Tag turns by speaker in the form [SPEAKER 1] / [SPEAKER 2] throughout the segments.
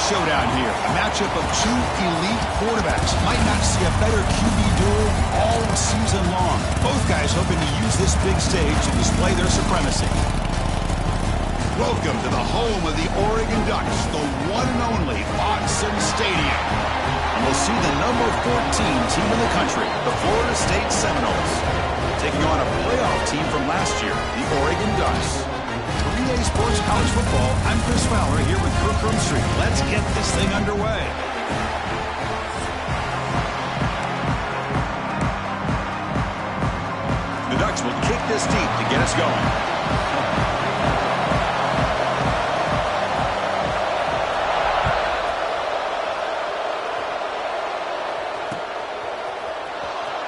[SPEAKER 1] showdown here. A matchup of two elite quarterbacks. Might not see a better QB duel all season long. Both guys hoping to use this big stage to display their supremacy. Welcome to the home of the Oregon Ducks, the one and only Autzen Stadium. And we'll see the number 14 team in the country, the Florida State Seminoles, taking on a playoff team from last year, the Oregon Ducks. For EA Sports College Football, I'm Chris Fowler here with Kirk Herbstreit. Let's get this thing underway. The Ducks will kick this deep to get us going.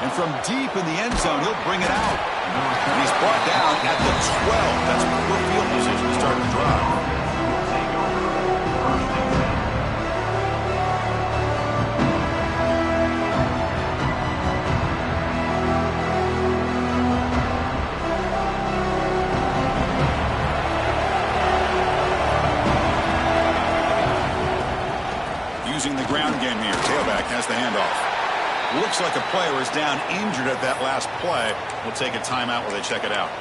[SPEAKER 1] And from deep in the end zone, he'll bring it out. And he's brought down at the 12. That's poor field position to start the drive. Using the ground game here. Tailback has the handoff. Looks like a player is down injured at that last play. We'll take a timeout while they check it out.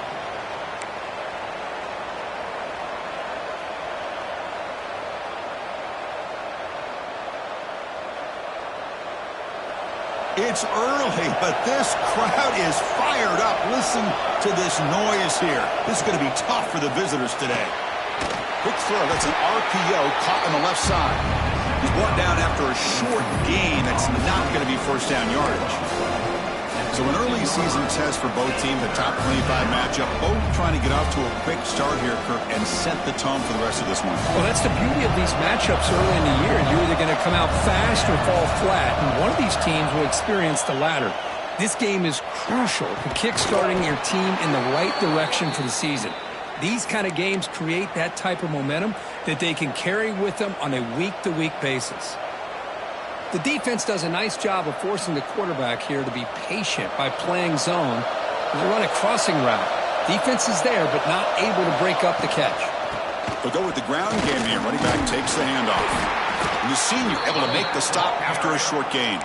[SPEAKER 1] It's early, but this crowd is fired up. Listen to this noise here. This is going to be tough for the visitors today. Quick throw. That's an RPO caught on the left side. He's brought down after a short gain. That's not going to be first down yardage. So an early season test for both teams, a top 25 matchup. Both trying to get off to a quick start here, Kirk, and set the tone for the rest of this one.
[SPEAKER 2] Well, that's the beauty of these matchups early in the year. You're either going to come out fast or fall flat, and one of these teams will experience the latter. This game is crucial to kickstarting your team in the right direction for the season. These kind of games create that type of momentum that they can carry with them on a week-to-week basis. The defense does a nice job of forcing the quarterback here to be patient by playing zone. They run a crossing route. Defense is there, but not able to break up the catch.
[SPEAKER 1] They'll go with the ground game here. Running back takes the handoff. And the senior able to make the stop after a short gain.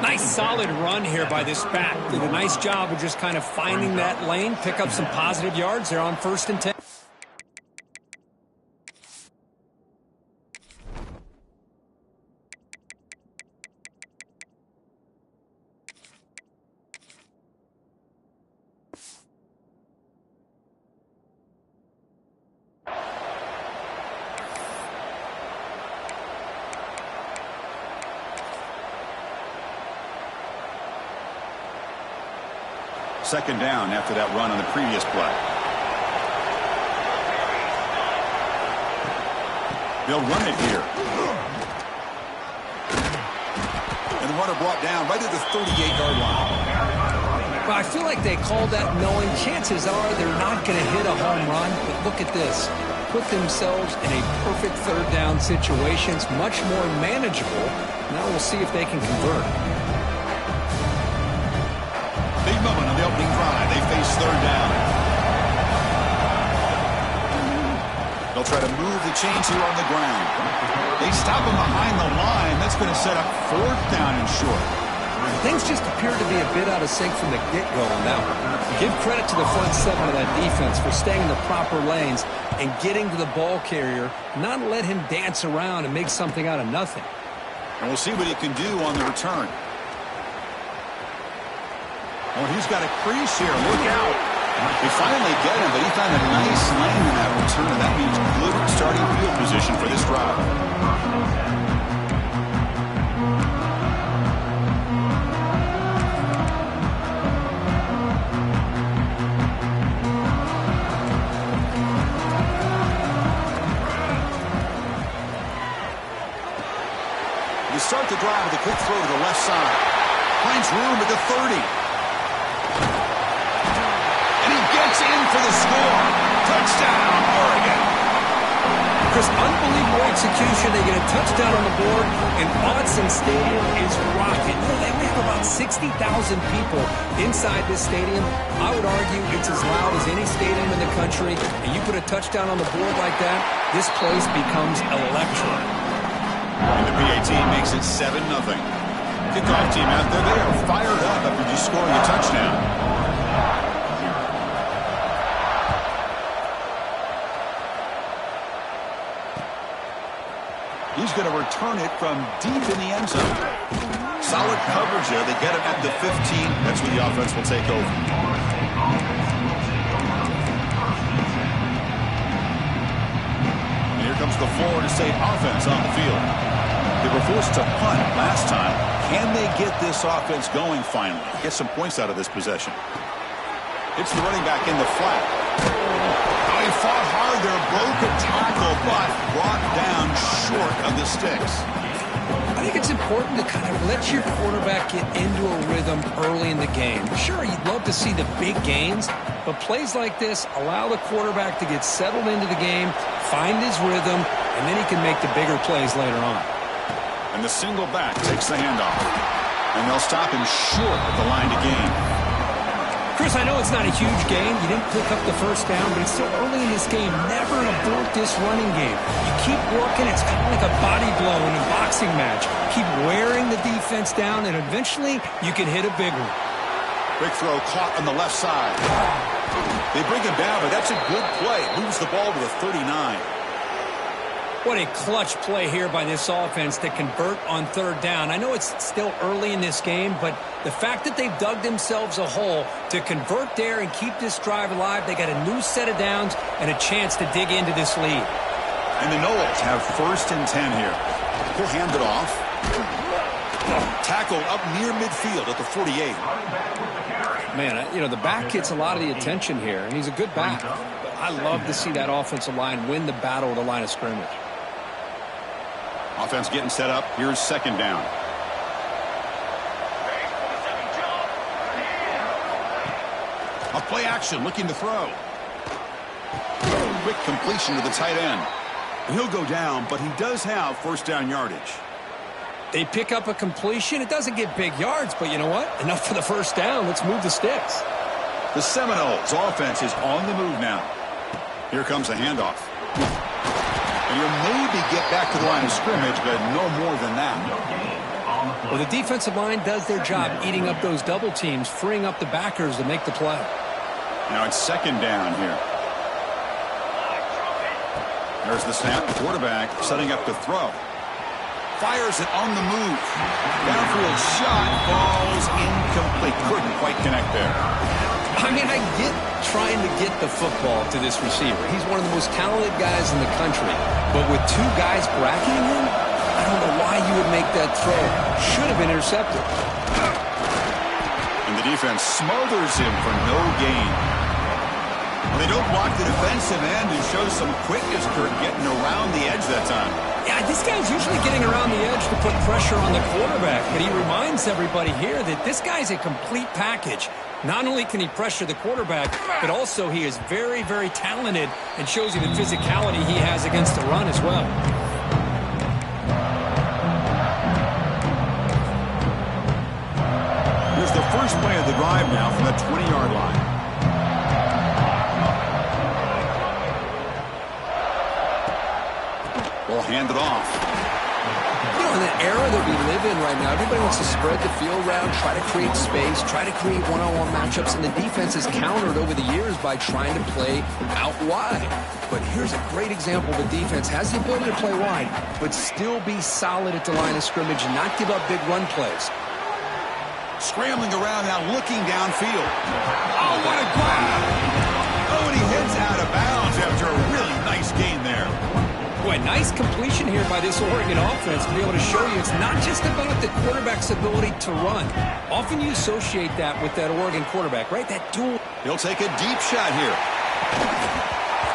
[SPEAKER 2] Nice solid run here by this back. Did a nice job of just kind of finding that lane, pick up some positive yards. They're on 1st and 10.
[SPEAKER 1] Second down after that run on the previous play. They'll run it here. And the runner brought down right at the 38-yard line.
[SPEAKER 2] Well, I feel like they called that knowing chances are they're not going to hit a home run. But look at this. Put themselves in a perfect third down situation. It's much more manageable. Now we'll see if they can convert.
[SPEAKER 1] Big moment on the opening drive. They face third down. They'll try to move the chains here on the ground. They stop him behind the line. That's going to set up 4th down and short.
[SPEAKER 2] Things just appear to be a bit out of sync from the get-go on that one. Give credit to the front 7 of that defense for staying in the proper lanes and getting to the ball carrier, not let him dance around and make something out of nothing.
[SPEAKER 1] And we'll see what he can do on the return. Oh, he's got a crease here. Look out. They finally get him, but he found a nice lane in that return, and that means good starting field position for this drive. They start the drive with a quick throw to the left side. Finds room at the 30. In for the score. Touchdown, Oregon.
[SPEAKER 2] Chris, unbelievable execution. They get a touchdown on the board, and Autzen Stadium is rocking. They only have about 60,000 people inside this stadium. I would argue it's as loud as any stadium in the country, and you put a touchdown on the board like that, this place becomes electric.
[SPEAKER 1] PAT makes it 7-0. Kickoff team out there, they are fired up after just scoring a touchdown. He's going to return it from deep in the end zone. Solid coverage there. They get it at the 15. That's where the offense will take over. And here comes the Florida State offense on the field. They were forced to punt last time. Can they get this offense going finally? Get some points out of this possession. It's the running back in the flat. Oh, he fought hard there, broke a tackle, but brought down short of the sticks.
[SPEAKER 2] I think it's important to kind of let your quarterback get into a rhythm early in the game. Sure, you'd love to see the big gains, but plays like this allow the quarterback to get settled into the game, find his rhythm, and then he can make the bigger plays later on.
[SPEAKER 1] And the single back takes the handoff. And they'll stop him short at the line to gain.
[SPEAKER 2] Chris, I know it's not a huge gain. You didn't pick up the first down, but it's still early in this game. Never abort this running game. You keep working. It's kind of like a body blow in a boxing match. Keep wearing the defense down, and eventually you can hit a big one.
[SPEAKER 1] Big throw caught on the left side. They bring him down, but that's a good play. Moves the ball to the 39.
[SPEAKER 2] What a clutch play here by this offense to convert on third down. I know it's still early in this game, but the fact that they've dug themselves a hole to convert there and keep this drive alive, they got a new set of downs and a chance to dig into this lead.
[SPEAKER 1] And the Noles have 1st and 10 here. He'll hand it off. Tackled up near midfield at the 48.
[SPEAKER 2] Man, you know, the back gets a lot of the attention here, and he's a good back. But I love to see that offensive line win the battle at the line of scrimmage.
[SPEAKER 1] Offense getting set up. Here's 2nd down. A play action, looking to throw. Quick completion to the tight end. He'll go down, but he does have 1st down yardage.
[SPEAKER 2] They pick up a completion. It doesn't get big yards, but you know what? Enough for the 1st down. Let's move the sticks.
[SPEAKER 1] The Seminoles offense is on the move now. Here comes a handoff. And you'll maybe get back to the line of scrimmage, but no more than that.
[SPEAKER 2] Well, the defensive line does their job eating up those double teams, freeing up the backers to make the play.
[SPEAKER 1] Now it's 2nd down here. There's the snap. Quarterback setting up to throw. Fires it on the move. Downfield shot falls incomplete. Couldn't quite connect there.
[SPEAKER 2] I mean, I get trying to get the football to this receiver. He's one of the most talented guys in the country. But with 2 guys bracketing him, I don't know why you would make that throw. Should have been intercepted.
[SPEAKER 1] And the defense smothers him for no gain. Well, they don't block the defensive end and show some quickness, Kurt, getting around the edge that time.
[SPEAKER 2] Yeah, this guy's usually getting around the edge to put pressure on the quarterback, but he reminds everybody here that this guy's a complete package. Not only can he pressure the quarterback, but also he is very, very talented and shows you the physicality he has against the run as well.
[SPEAKER 1] Here's the first play of the drive now from the 20-yard line. We'll hand it off.
[SPEAKER 2] You know, in the era that we live in right now, everybody wants to spread the field around, try to create space, try to create one-on-one matchups, and the defense has countered over the years by trying to play out wide. But here's a great example. The defense has the ability to play wide, but still be solid at the line of scrimmage and not give up big run plays.
[SPEAKER 1] Scrambling around now, looking downfield. Oh, what a grab! Oh, and he heads out of bounds after a really nice gain there.
[SPEAKER 2] Boy, nice completion here by this Oregon offense to be able to show you it's not just about the quarterback's ability to run. Often you associate that with that Oregon quarterback, right? That dual.
[SPEAKER 1] He'll take a deep shot here.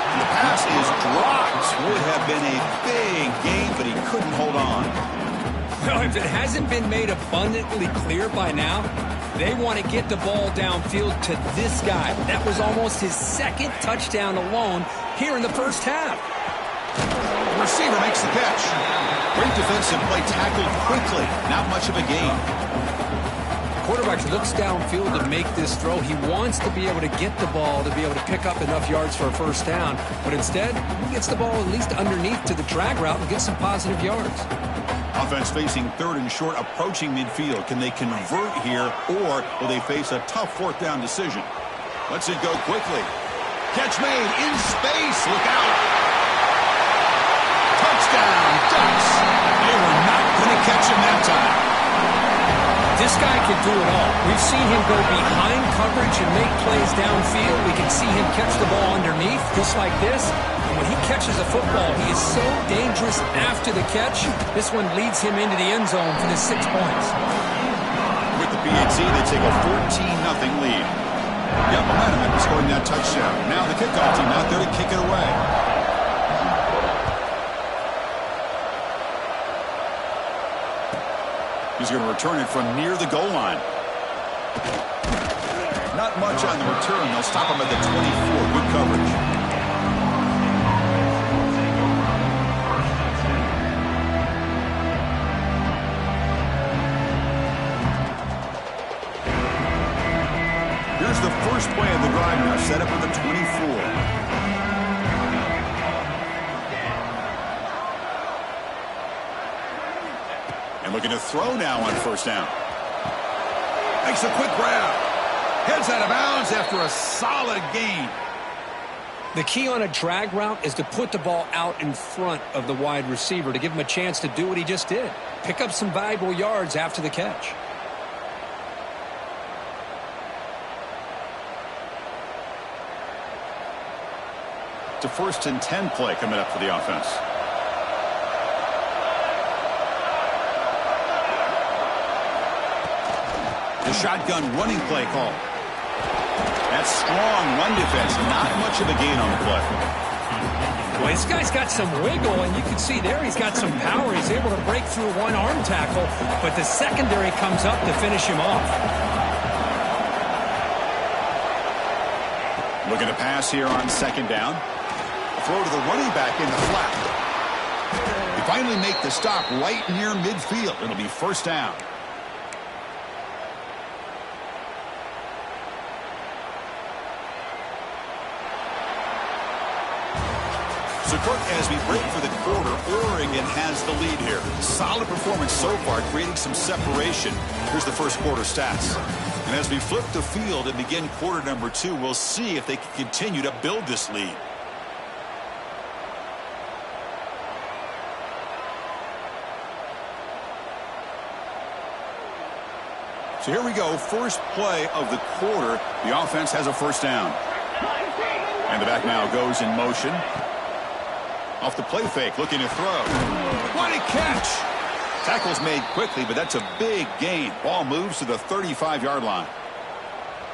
[SPEAKER 1] And the pass is dropped. Would have been a big gain, but he couldn't hold on.
[SPEAKER 2] No, if it hasn't been made abundantly clear by now, they want to get the ball downfield to this guy. That was almost his 2nd touchdown alone here in the first half.
[SPEAKER 1] The receiver makes the catch. Great defensive play, tackled quickly. Not much of a gain.
[SPEAKER 2] The quarterback looks downfield to make this throw. He wants to be able to get the ball to be able to pick up enough yards for a 1st down. But instead, he gets the ball at least underneath to the drag route and gets some positive yards.
[SPEAKER 1] Offense facing third and short, approaching midfield. Can they convert here, or will they face a tough fourth down decision? Let's it go quickly. Catch made in space. Look out. Touchdown, Ducks. They were not going to catch him that time.
[SPEAKER 2] This guy can do it all. We've seen him go behind coverage and make plays downfield. We can see him catch the ball underneath, just like this. And when he catches a football, he is so dangerous after the catch. This one leads him into the end zone for the 6 points.
[SPEAKER 1] With the PAT, they take a 14-0 lead. Got momentum after scoring that touchdown. Now the kickoff team out there to kick it away. He's going to return it from near the goal line. Not much on the return. They'll stop him at the 24. Good coverage. Here's the first play of the drive now, set up at the 24. And looking to throw now on first down. Makes a quick grab. Heads out of bounds after a solid gain.
[SPEAKER 2] The key on a drag route is to put the ball out in front of the wide receiver to give him a chance to do what he just did. Pick up some valuable yards after the catch.
[SPEAKER 1] It's a 1st and 10 play coming up for the offense. The shotgun running play call. That's strong run defense. Not much of a gain on the play.
[SPEAKER 2] Well, this guy's got some wiggle, and you can see there he's got some power. He's able to break through one arm tackle, but the secondary comes up to finish him off.
[SPEAKER 1] Looking to pass here on second down. Throw to the running back in the flat. They finally make the stop right near midfield. It'll be first down. So, Kirk, as we break for the quarter, Oregon has the lead here. Solid performance so far, creating some separation. Here's the first quarter stats. And as we flip the field and begin quarter number 2, we'll see if they can continue to build this lead. So here we go, first play of the quarter. The offense has a first down. And the back now goes in motion. Off the play fake, looking to throw. What a catch! Tackle's made quickly, but that's a big gain. Ball moves to the 35-yard line.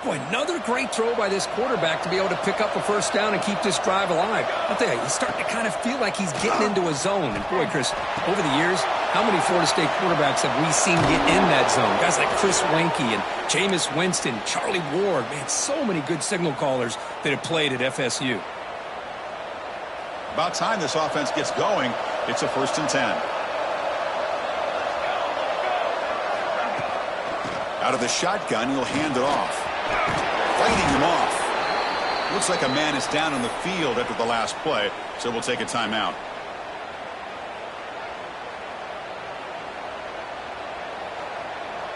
[SPEAKER 2] Boy, another great throw by this quarterback to be able to pick up a first down and keep this drive alive. I'll tell you, he's starting to kind of feel like he's getting into a zone. And boy, Chris, over the years, how many Florida State quarterbacks have we seen get in that zone? Guys like Chris Weinke and Jameis Winston, Charlie Ward. Man, so many good signal callers that have played at FSU.
[SPEAKER 1] About time this offense gets going. It's a 1st and 10. Out of the shotgun, he'll hand it off. Fighting him off. Looks like a man is down on the field after the last play, so we'll take a timeout.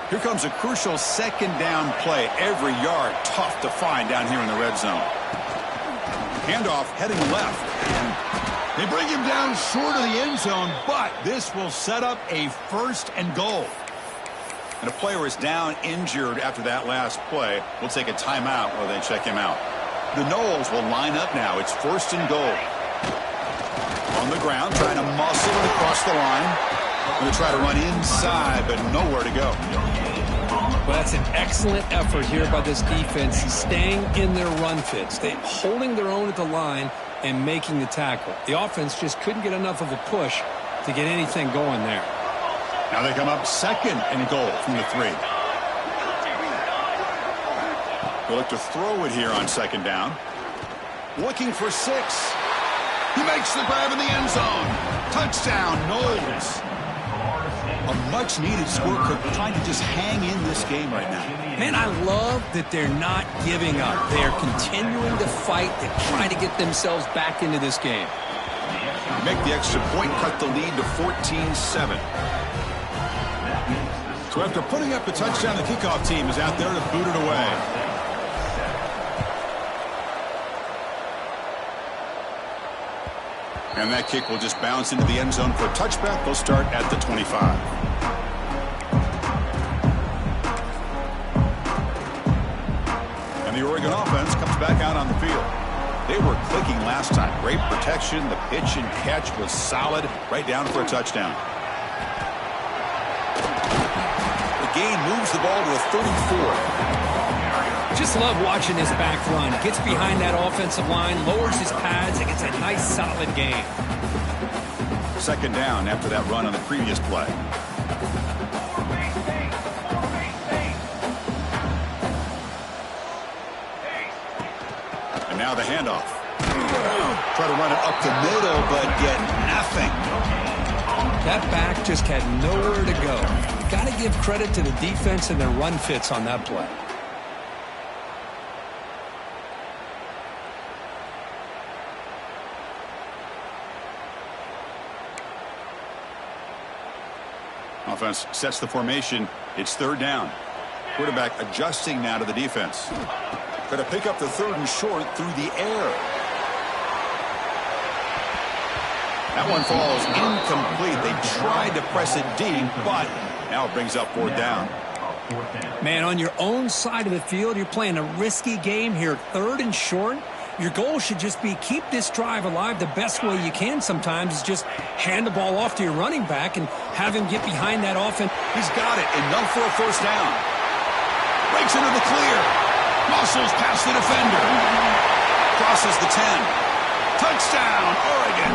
[SPEAKER 1] Here comes a crucial second down play. Every yard tough to find down here in the red zone. Handoff heading left. They bring him down short of the end zone, but this will set up a 1st and goal. And a player is down injured after that last play. We'll take a timeout while they check him out. The Noles will line up now. It's 1st and goal. On the ground, trying to muscle it across the line. Going to try to run inside, but nowhere to go.
[SPEAKER 2] Well, that's an excellent effort here by this defense, staying in their run fits. They're holding their own at the line and making the tackle. The offense just couldn't get enough of a push to get anything going there.
[SPEAKER 1] Now they come up 2nd and goal from the 3. They'll look to throw it here on 2nd down. Looking for 6. He makes the grab in the end zone. Touchdown, Noles. A much-needed score, Cook, trying to just hang in this game right now.
[SPEAKER 2] Man, I love that they're not giving up. They are continuing to fight to try to get themselves back into this game.
[SPEAKER 1] Make the extra point, cut the lead to 14-7. So after putting up the touchdown, the kickoff team is out there to boot it away. And that kick will just bounce into the end zone for a touchback. They'll start at the 25. And the Oregon offense comes back out on the field. They were clicking last time. Great protection. The pitch and catch was solid. Right down for a touchdown. Gain moves the ball to the 34.
[SPEAKER 2] Just love watching this back run. Gets behind that offensive line, lowers his pads, and gets a nice solid gain.
[SPEAKER 1] Second down after that run on the previous play. And now the handoff. Try to run it up the middle, but get nothing.
[SPEAKER 2] That back just had nowhere to go. Got to give credit to the defense and their run fits on that play.
[SPEAKER 1] Offense sets the formation. It's third down. Quarterback adjusting now to the defense. Got to pick up the third and short through the air. That one falls incomplete. They tried to press it deep, but now it brings up fourth down.
[SPEAKER 2] Man, on your own side of the field, you're playing a risky game here. Third and short. Your goal should just be keep this drive alive the best way you can sometimes is just hand the ball off to your running back and have him get behind that offense.
[SPEAKER 1] He's got it. Enough for a first down. Breaks into the clear. Muscles past the defender. Crosses the 10. Touchdown, Oregon.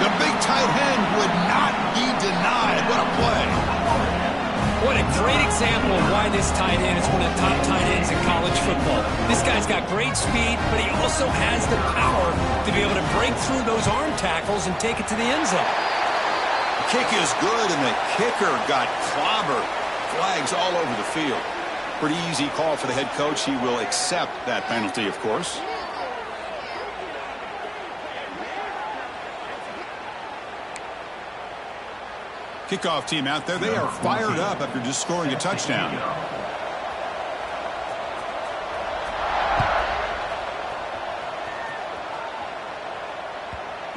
[SPEAKER 1] The big tight end would not be denied. What a play.
[SPEAKER 2] What a great example of why this tight end is one of the top tight ends in college football. This guy's got great speed, but he also has the power to be able to break through those arm tackles and take it to the end zone.
[SPEAKER 1] The kick is good, and the kicker got clobbered. Flags all over the field. Pretty easy call for the head coach. He will accept that penalty, of course. Kickoff team out there. They are fired up after just scoring a touchdown.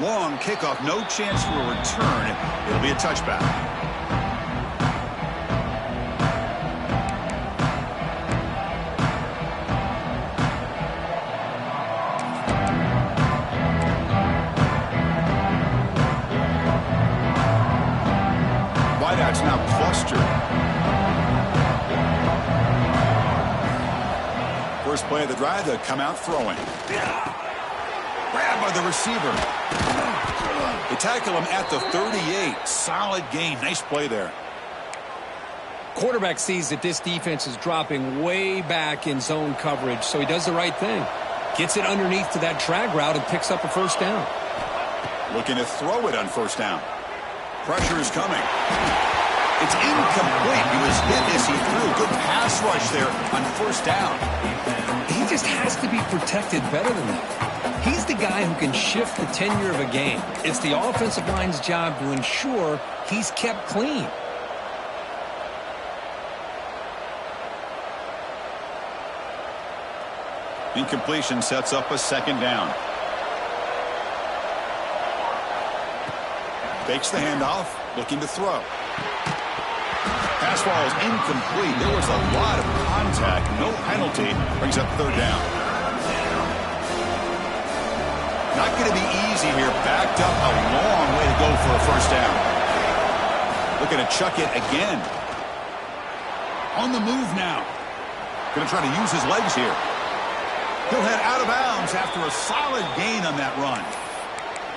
[SPEAKER 1] Long kickoff. No chance for a return. It'll be a touchback. Wideouts now clustered. First play of the drive, they come out throwing. Grabbed by the receiver. They tackle him at the 38. Solid gain. Nice play there.
[SPEAKER 2] Quarterback sees that this defense is dropping way back in zone coverage, so he does the right thing. Gets it underneath to that drag route and picks up a first down.
[SPEAKER 1] Looking to throw it on first down. Pressure is coming. It's incomplete. He was hit as he threw. Good pass rush there on first down.
[SPEAKER 2] He just has to be protected better than that. He's the guy who can shift the tenure of a game. It's the offensive line's job to ensure he's kept clean.
[SPEAKER 1] Incompletion sets up a second down. Fakes the handoff, looking to throw. Pass ball is incomplete. There was a lot of contact. No penalty. Brings up third down. Not going to be easy here. Backed up a long way to go for a first down. Looking to chuck it again. On the move now. Going to try to use his legs here. He'll head out of bounds after a solid gain on that run.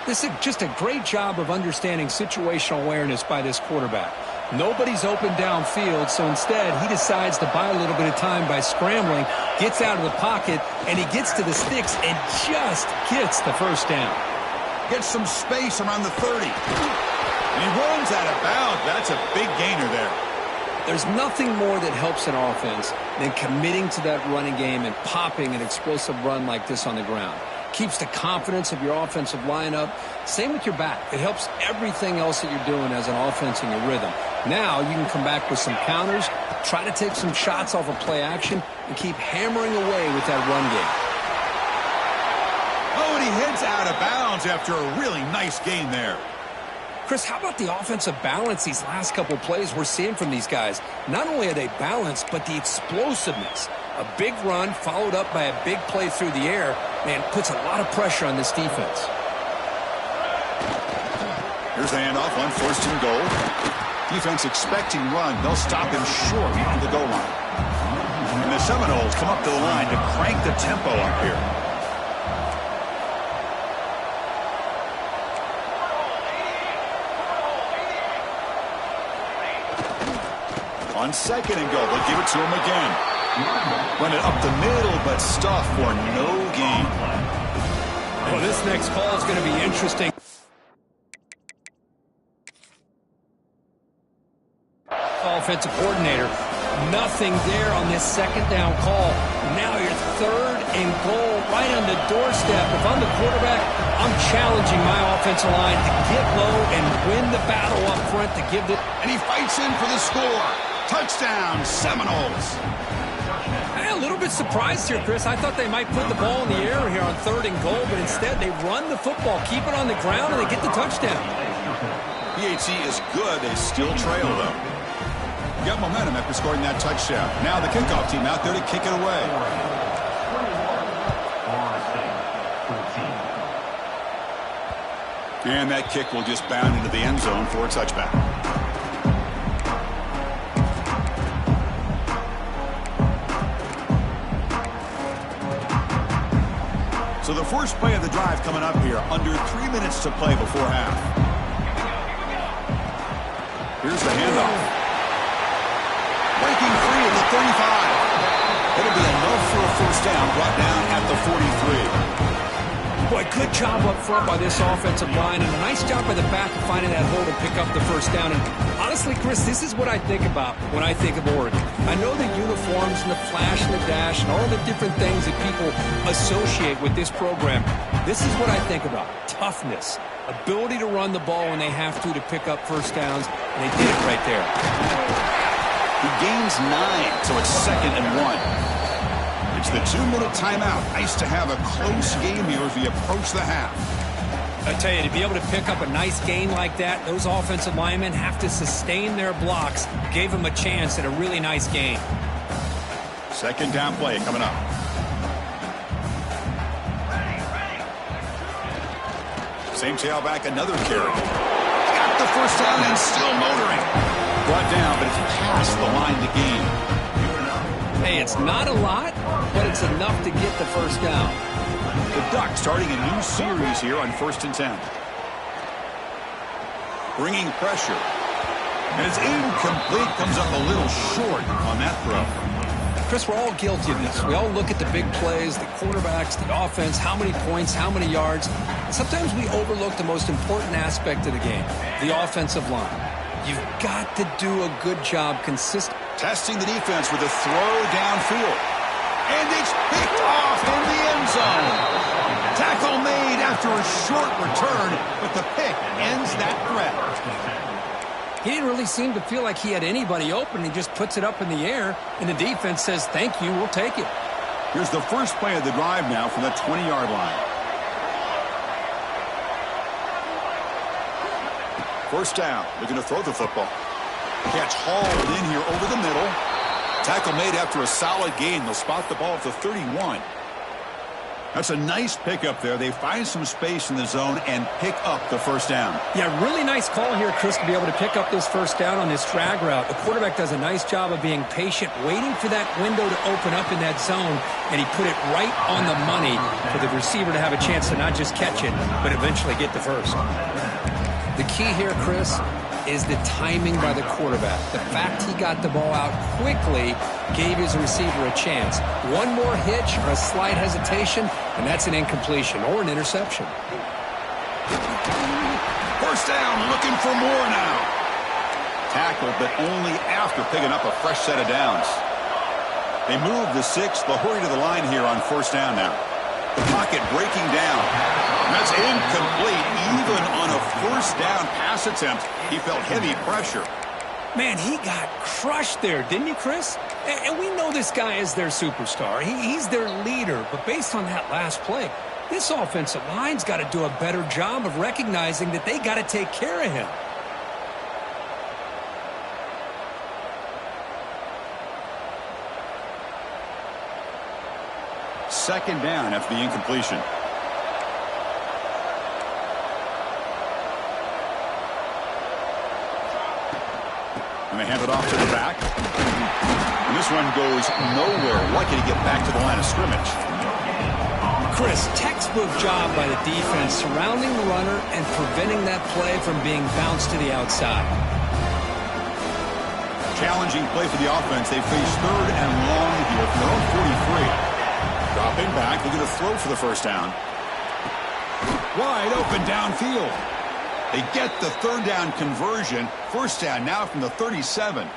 [SPEAKER 2] This is just a great job of understanding situational awareness by this quarterback. Nobody's open downfield, so instead he decides to buy a little bit of time by scrambling, gets out of the pocket, and he gets to the sticks and just gets the first down.
[SPEAKER 1] Gets some space around the 30. And he runs out of bounds. That's a big gainer there.
[SPEAKER 2] There's nothing more that helps an offense than committing to that running game and popping an explosive run like this on the ground. keeps the confidence of your offensive line up. Same with your back. It helps everything else that you're doing as an offense in your rhythm. Now you can come back with some counters, try to take some shots off of play action, and keep hammering away with that run game.
[SPEAKER 1] Oh, and he heads out of bounds after a really nice gain there.
[SPEAKER 2] Chris, how about the offensive balance these last couple plays we're seeing from these guys? Not only are they balanced, but the explosiveness. A big run followed up by a big play through the air, and puts a lot of pressure on this defense.
[SPEAKER 1] Here's the handoff on 1st and goal. Defense expecting run. They'll stop him short on the goal line. And the Seminoles come up to the line to crank the tempo up here. On 2nd and goal, they'll give it to him again. Run it up the middle, but stuff for no gain.
[SPEAKER 2] Well, this next call is going to be interesting. Offensive coordinator, nothing there on this 2nd down call. Now you're 3rd and goal right on the doorstep. If I'm the quarterback, I'm challenging my offensive line to get low and win the battle up front to give it.
[SPEAKER 1] And he fights in for the score. Touchdown, Seminoles.
[SPEAKER 2] I'm a little bit surprised here, Chris. I thought they might put the ball in the air here on 3rd and goal, but instead they run the football, keep it on the ground, and they get the touchdown.
[SPEAKER 1] PHC is good. They still trail, though. Got momentum after scoring that touchdown. Now the kickoff team out there to kick it away. And that kick will just bound into the end zone for a touchback. So the first play of the drive coming up here, under 3 minutes to play before half. Here's the handoff. Breaking free at the 35. It'll be enough for a 1st down, brought down at the 43.
[SPEAKER 2] Boy, good job up front by this offensive line, and a nice job by the back of finding that hole to pick up the 1st down. And honestly, Chris, this is what I think about when I think of Oregon. I know the uniforms and the flash and the dash and all the different things that people associate with this program. This is what I think about. Toughness, ability to run the ball when they have to pick up 1st downs, and they did it right there.
[SPEAKER 1] He gains 9, so it's 2nd and 1. It's the 2-minute timeout. Nice to have a close game here as we approach the half.
[SPEAKER 2] I tell you, to be able to pick up a nice gain like that, those offensive linemen have to sustain their blocks. Gave them a chance at a really nice gain.
[SPEAKER 1] 2nd down play coming up. Same tailback, another carry. Got the 1st down and still motoring. Brought down, but it's past the line to gain.
[SPEAKER 2] Hey, it's not a lot, but it's enough to get the 1st down.
[SPEAKER 1] The Ducks starting a new series here on 1st and 10. Bringing pressure. And it's incomplete. Comes up a little short on that throw.
[SPEAKER 2] Chris, we're all guilty of this. We all look at the big plays, the quarterbacks, the offense, how many points, how many yards. And sometimes we overlook the most important aspect of the game, the offensive line. You've got to do a good job consistently.
[SPEAKER 1] Testing the defense with a throw downfield. And it's picked off in the end zone. Tackle made after a short return, but the pick ends that threat.
[SPEAKER 2] He didn't really seem to feel like he had anybody open. He just puts it up in the air, and the defense says, thank you, we'll take it.
[SPEAKER 1] Here's the first play of the drive now from the 20-yard line. 1st down, looking to throw the football. Catch hauled in here over the middle. Tackle made after a solid gain. They'll spot the ball at the 31. That's a nice pickup there. They find some space in the zone and pick up the 1st down.
[SPEAKER 2] Yeah, really nice call here, Chris, to be able to pick up this 1st down on this drag route. The quarterback does a nice job of being patient, waiting for that window to open up in that zone, and he put it right on the money for the receiver to have a chance to not just catch it, but eventually get the 1st. The key here, Chris, is the timing by the quarterback. The fact he got the ball out quickly gave his receiver a chance. One more hitch or a slight hesitation, and that's an incompletion or an interception.
[SPEAKER 1] 1st down, looking for more now. Tackled, but only after picking up a fresh set of downs. They move the 6. They'll hurry to the line here on 1st down now. The pocket breaking down. That's incomplete. Even on a first down pass attempt, he felt heavy pressure.
[SPEAKER 2] Man, he got crushed there, didn't he, Chris? And we know this guy is their superstar. He's their leader. But based on that last play, this offensive line's got to do a better job of recognizing that they got to take care of him.
[SPEAKER 1] Second down after the incompletion. And they hand it off to the back. And this one goes nowhere. Lucky to get back to the line of scrimmage.
[SPEAKER 2] Chris, textbook job by the defense surrounding the runner and preventing that play from being bounced to the outside.
[SPEAKER 1] Challenging play for the offense. They face third and long here from their own 43. Dropping back, looking to throw for the first down. Wide open downfield. They get the third down conversion. First down now from the 37.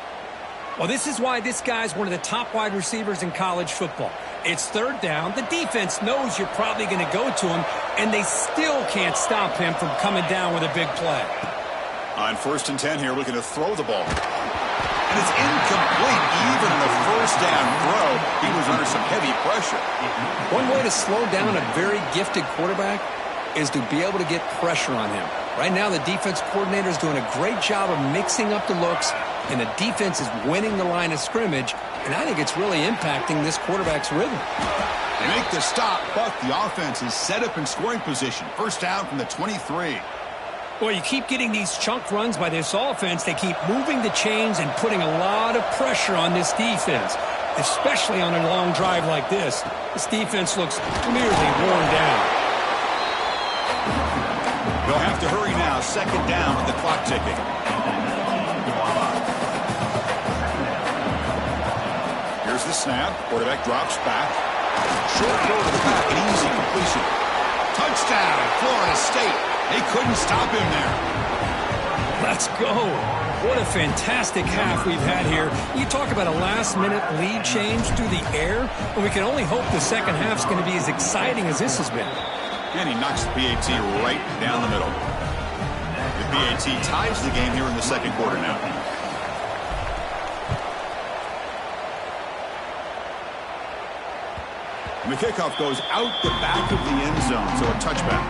[SPEAKER 2] Well, this is why this guy's one of the top wide receivers in college football. It's third down. The defense knows you're probably going to go to him, and they still can't stop him from coming down with a big play.
[SPEAKER 1] On 1st and 10 here, looking to throw the ball. And it's incomplete. Even in the first down throw, he was under some heavy pressure.
[SPEAKER 2] One way to slow down a very gifted quarterback is to be able to get pressure on him. Right now, the defense coordinator is doing a great job of mixing up the looks, and the defense is winning the line of scrimmage, and I think it's really impacting this quarterback's rhythm.
[SPEAKER 1] They make the stop, but the offense is set up in scoring position. First down from the 23.
[SPEAKER 2] Well, you keep getting these chunk runs by this offense. They keep moving the chains and putting a lot of pressure on this defense, especially on a long drive like this. This defense looks clearly worn down.
[SPEAKER 1] They'll have to hurry now. Second down with the clock ticking. Here's the snap. Quarterback drops back. Short throw to the back. An easy completion. Touchdown, Florida State. They couldn't stop him there.
[SPEAKER 2] Let's go. What a fantastic half we've had here. You talk about a last-minute lead change through the air, and we can only hope the second half's going to be as exciting as this has been.
[SPEAKER 1] And he knocks the PAT right down the middle. The PAT ties the game here in the second quarter now. And the kickoff goes out the back of the end zone, so a touchback.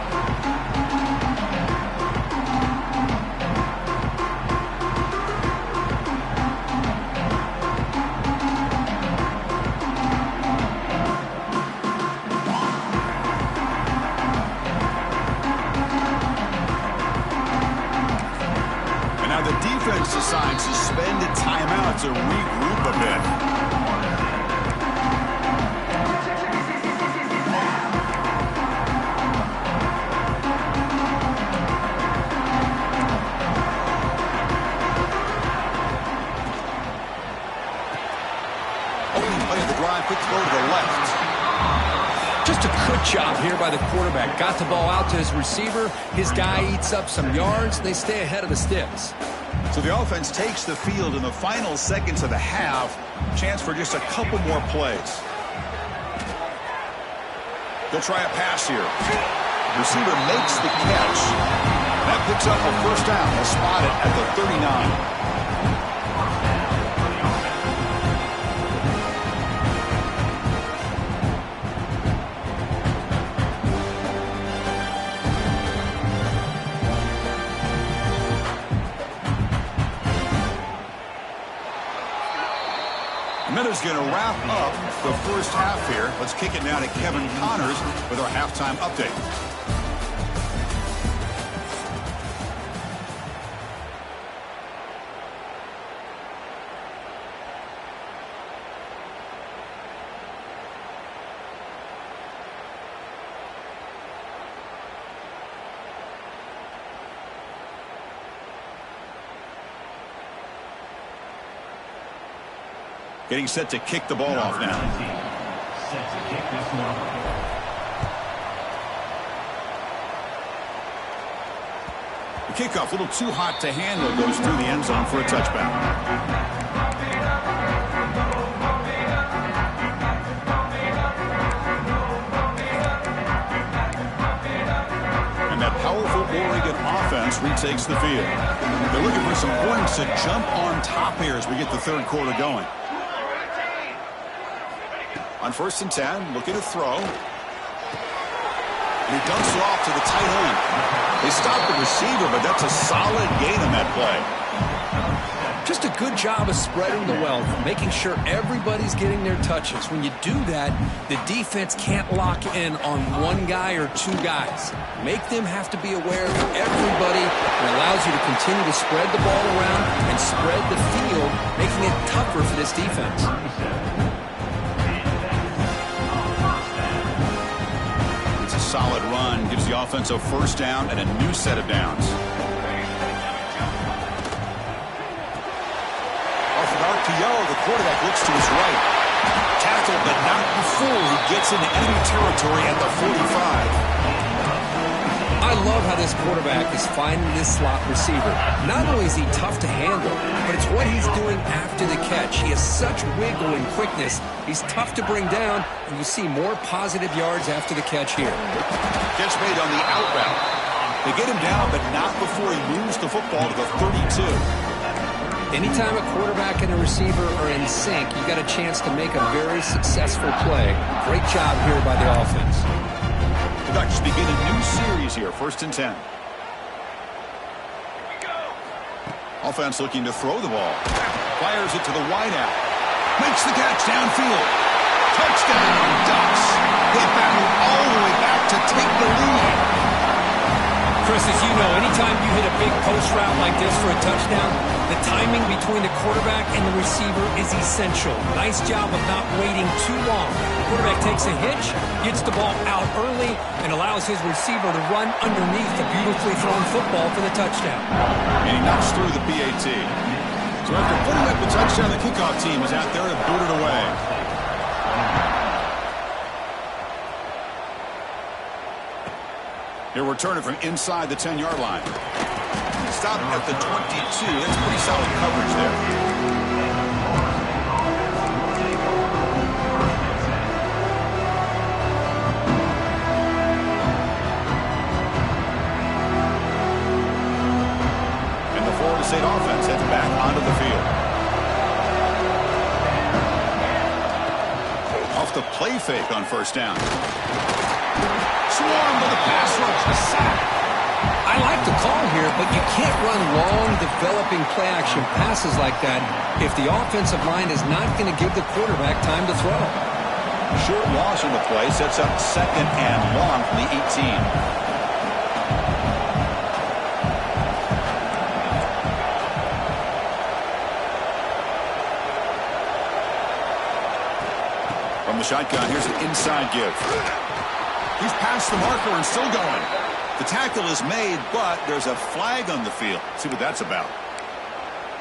[SPEAKER 1] Decides to spend a timeout to regroup a bit. Opening play of the drive, quick throw to the left.
[SPEAKER 2] Just a good job here by the quarterback. Got the ball out to his receiver. His guy eats up some yards. They stay ahead of the sticks.
[SPEAKER 1] So the offense takes the field in the final seconds of the half. Chance for just a couple more plays. They'll try a pass here. Receiver makes the catch. That picks up a first down. They'll spot it at the 39. Miller's going to wrap up the first half here. Let's kick it now to Kevin Connors with our halftime update. Getting set to kick the ball off now. Set to kick this one. The kickoff, a little too hot to handle, goes through the end zone for a touchback. retakes the field. They're looking for some points to jump on top here as we get the third quarter going. On 1st and 10, looking to throw. And he dumps it off to the tight end. They stop the receiver, but that's a solid gain on that play.
[SPEAKER 2] Just a good job of spreading the wealth, making sure everybody's getting their touches. When you do that, the defense can't lock in on one guy or two guys. Make them have to be aware of everybody. It allows you to continue to spread the ball around and spread the field, making it tougher for this defense.
[SPEAKER 1] It's a solid run, gives the offense a first down and a new set of downs. The quarterback looks to his right. Tackled, but not before he gets into enemy territory at the 45.
[SPEAKER 2] I love how this quarterback is finding this slot receiver. Not only is he tough to handle, but it's what he's doing after the catch. He has such wiggle and quickness. He's tough to bring down, and you see more positive yards after the catch here.
[SPEAKER 1] Catch made on the out route. They get him down, but not before he moves the football to the 32.
[SPEAKER 2] Anytime a quarterback and a receiver are in sync, you got a chance to make a very successful play. Great job here by the offense.
[SPEAKER 1] The Ducks begin a new series here, 1st and 10. Offense looking to throw the ball. Fires it to the wideout. Makes the catch downfield. Touchdown, Ducks. They battled all the way back to take the lead.
[SPEAKER 2] Chris, as you know, anytime you hit a big post route like this for a touchdown, the timing between the quarterback and the receiver is essential. Nice job of not waiting too long. The quarterback takes a hitch, gets the ball out early, and allows his receiver to run underneath the beautifully thrown football for the touchdown.
[SPEAKER 1] And he knocks through the PAT. So after putting up the touchdown, the kickoff team is out there to boot it away. He'll return it from inside the 10-yard line. Stop at the 22. That's pretty solid coverage there. And the Florida State offense heads back onto the field. Off the play fake on 1st down. Swarmed by the pass rush, a sack.
[SPEAKER 2] I like the call here, but you can't run long, developing play-action passes like that if the offensive line is not going to give the quarterback time to throw.
[SPEAKER 1] Short loss on the play sets up 2nd and long from the 18. From the shotgun, here's an inside give. He's past the marker and still going. The tackle is made, but there's a flag on the field. See what that's about.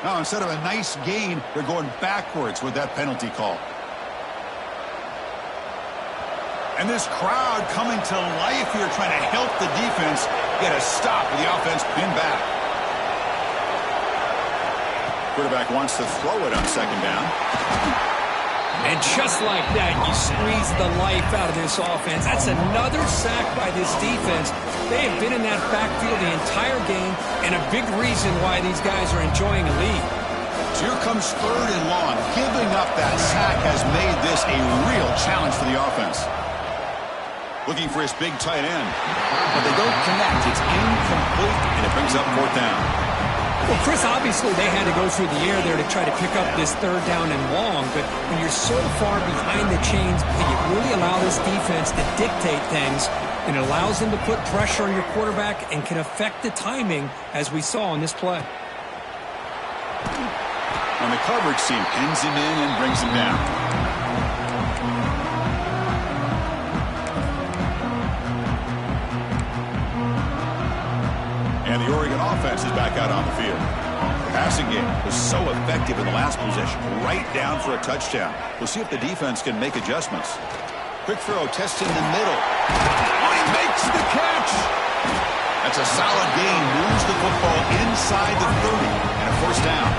[SPEAKER 1] Now, instead of a nice gain, they're going backwards with that penalty call. And this crowd coming to life here, trying to help the defense get a stop with the offense pinned back. Quarterback wants to throw it on 2nd down.
[SPEAKER 2] And just like that, you squeeze the life out of this offense. That's another sack by this defense. They have been in that backfield the entire game, and a big reason why these guys are enjoying a lead.
[SPEAKER 1] So here comes 3rd and long. Giving up that sack has made this a real challenge for the offense. Looking for his big tight end. But they don't connect. It's incomplete, and it brings up 4th down.
[SPEAKER 2] Well, Chris, obviously they had to go through the air there to try to pick up this 3rd down and long, but when you're so far behind the chains, you really allow this defense to dictate things, and it allows them to put pressure on your quarterback and can affect the timing, as we saw on this play.
[SPEAKER 1] And the coverage team pins him in and brings him down. And the Oregon offense is back out on the field. The passing game was so effective in the last possession, right down for a touchdown. We'll see if the defense can make adjustments. Quick throw, testing the middle. Oh, he makes the catch! That's a solid gain. Moves the football inside the 30 and a 1st down.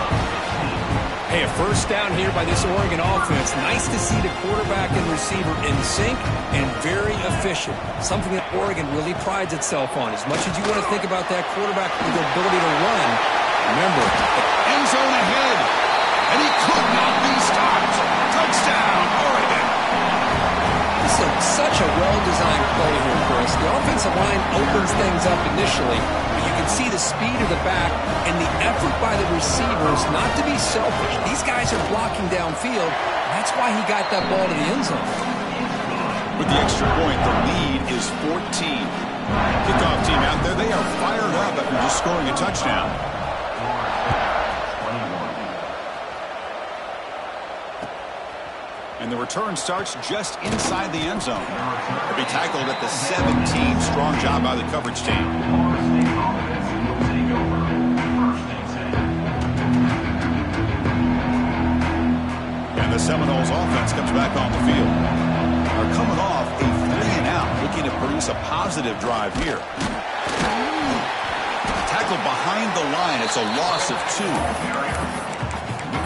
[SPEAKER 2] Hey, a first down here by this Oregon offense. Nice to see the quarterback and receiver in sync and very efficient. Something that Oregon really prides itself on. As much as you want to think about that quarterback with the ability to run, remember,
[SPEAKER 1] end zone ahead. And he could not be stopped. Touchdown, Oregon.
[SPEAKER 2] This is such a well-designed play here, Chris. The offensive line opens things up initially, but you can see the speed of the back and the effort by the receivers not to be selfish. These guys are blocking downfield. That's why he got that ball to the end zone.
[SPEAKER 1] With the extra point, the lead is 14. Kickoff team out there, they are fired up after just scoring a touchdown. And the return starts just inside the end zone. They'll be tackled at the 17. Strong job by the coverage team. And the Seminoles offense comes back on the field. They're coming off a 3-and-out, looking to produce a positive drive here. Tackled behind the line. It's a loss of 2.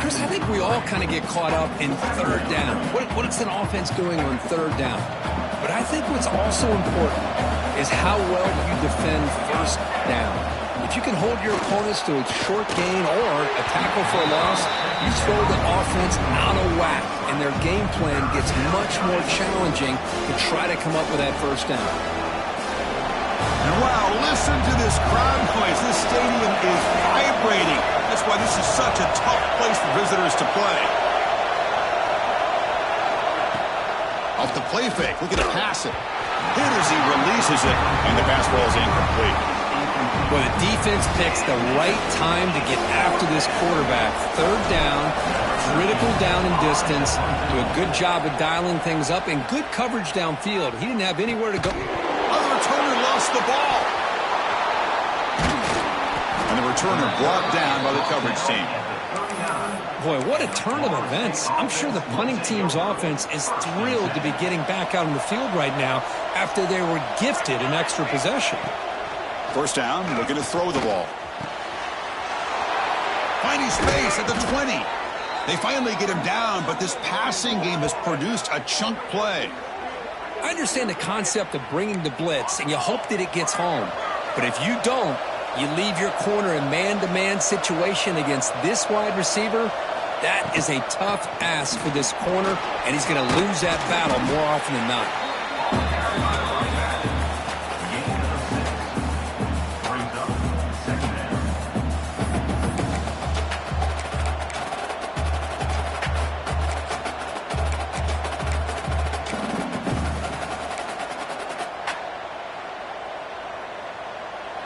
[SPEAKER 2] Chris, I think we all kind of get caught up in third down. What is an offense doing on third down? But I think what's also important is how well you defend first down. If you can hold your opponents to a short gain or a tackle for a loss, you throw the offense out of whack, and their game plan gets much more challenging to try to come up with that first down.
[SPEAKER 1] And wow, listen to this crowd noise. This stadium is vibrating. That's why this is such a tough place for visitors to play. Off the play fake, look at it pass it. Hit as he releases it, and the pass ball is incomplete.
[SPEAKER 2] Well, the defense picks the right time to get after this quarterback. Third down, critical down and distance. Do a good job of dialing things up and good coverage downfield. He didn't have anywhere to go.
[SPEAKER 1] Other returner lost the ball. And the returner brought down by the coverage team.
[SPEAKER 2] Boy, what a turn of events. I'm sure the punting team's offense is thrilled to be getting back out on the field right now after they were gifted an extra possession.
[SPEAKER 1] First down, looking to throw the ball. Finding space at the 20. They finally get him down, but this passing game has produced a chunk play.
[SPEAKER 2] I understand the concept of bringing the blitz, and you hope that it gets home. But if you don't, you leave your corner in man-to-man situation against this wide receiver. That is a tough ask for this corner, and he's going to lose that battle more often than not.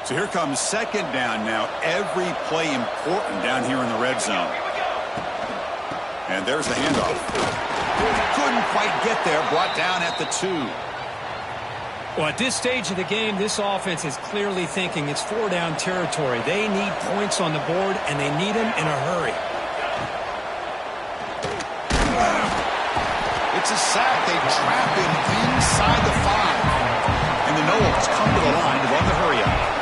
[SPEAKER 1] So here comes second down now. Every play important down here in the red zone. And there's the handoff. Couldn't quite get there. Brought down at the 2.
[SPEAKER 2] Well, at this stage of the game, this offense is clearly thinking it's four-down territory. They need points on the board, and they need them in a hurry.
[SPEAKER 1] It's a sack. They trap him inside the 5. And the Noles come to the line to run the hurry up.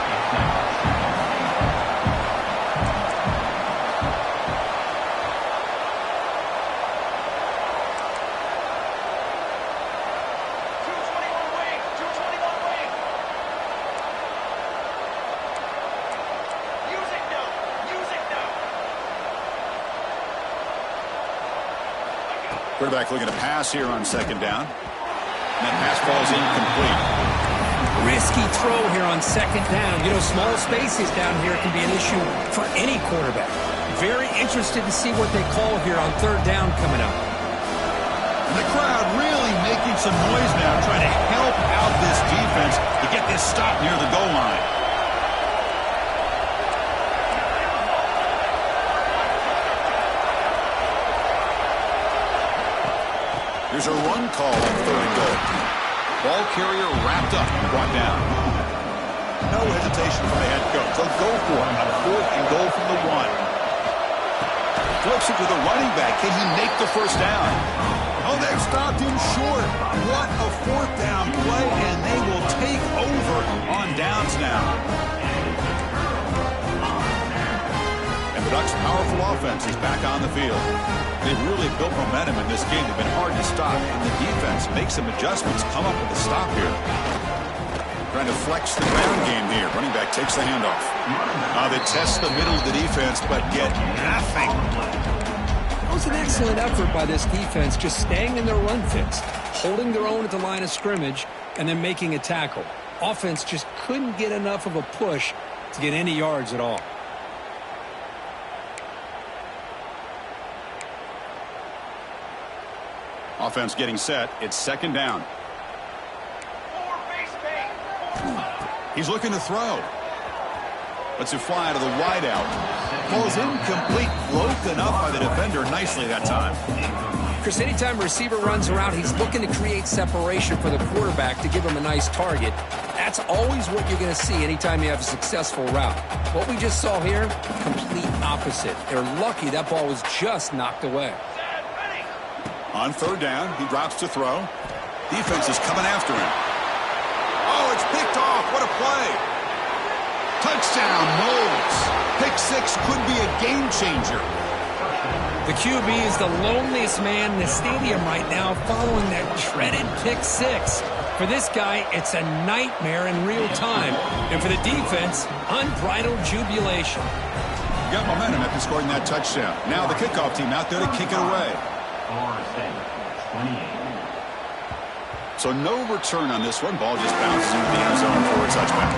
[SPEAKER 1] Quarterback looking to pass here on second down. And that pass ball is incomplete.
[SPEAKER 2] Risky throw here on second down. You know, small spaces down here can be an issue for any quarterback. Very interested to see what they call here on third down coming up.
[SPEAKER 1] And the crowd really making some noise now, trying to help out this defense to get this stop near the goal line. Here's a run call on third and goal. Ball carrier wrapped up and brought down. No hesitation from the head coach. They'll go for it on fourth and goal from the 1. Flips it to the running back. Can he make the first down? Oh, they've stopped him short. What a fourth down play, and they will take over on downs now. And the Ducks' powerful offense is back on the field. They've really built momentum in this game. They've been hard to stop, and the defense makes some adjustments, come up with a stop here. Trying to flex the ground game here. Running back takes the handoff. They test the middle of the defense, but get nothing.
[SPEAKER 2] It was an excellent effort by this defense, just staying in their run fits, holding their own at the line of scrimmage, and then making a tackle. Offense just couldn't get enough of a push to get any yards at all.
[SPEAKER 1] Offense getting set. It's second down. He's looking to throw. Lets it fly out of the wideout. Falls incomplete. Broken up by the defender nicely that time.
[SPEAKER 2] Chris, anytime a receiver runs around, he's looking to create separation for the quarterback to give him a nice target. That's always what you're going to see anytime you have a successful route. What we just saw here, complete opposite. They're lucky that ball was just knocked away.
[SPEAKER 1] On third down, he drops to throw. Defense is coming after him. Oh, it's picked off. What a play. Touchdown, Knowles. Pick six could be a game changer.
[SPEAKER 2] The QB is the loneliest man in the stadium right now following that dreaded pick six. For this guy, it's a nightmare in real time. And for the defense, unbridled jubilation.
[SPEAKER 1] Got momentum after scoring that touchdown. Now the kickoff team out there to kick it away. So no return on this one. Ball just bounces into the end zone for a touchback.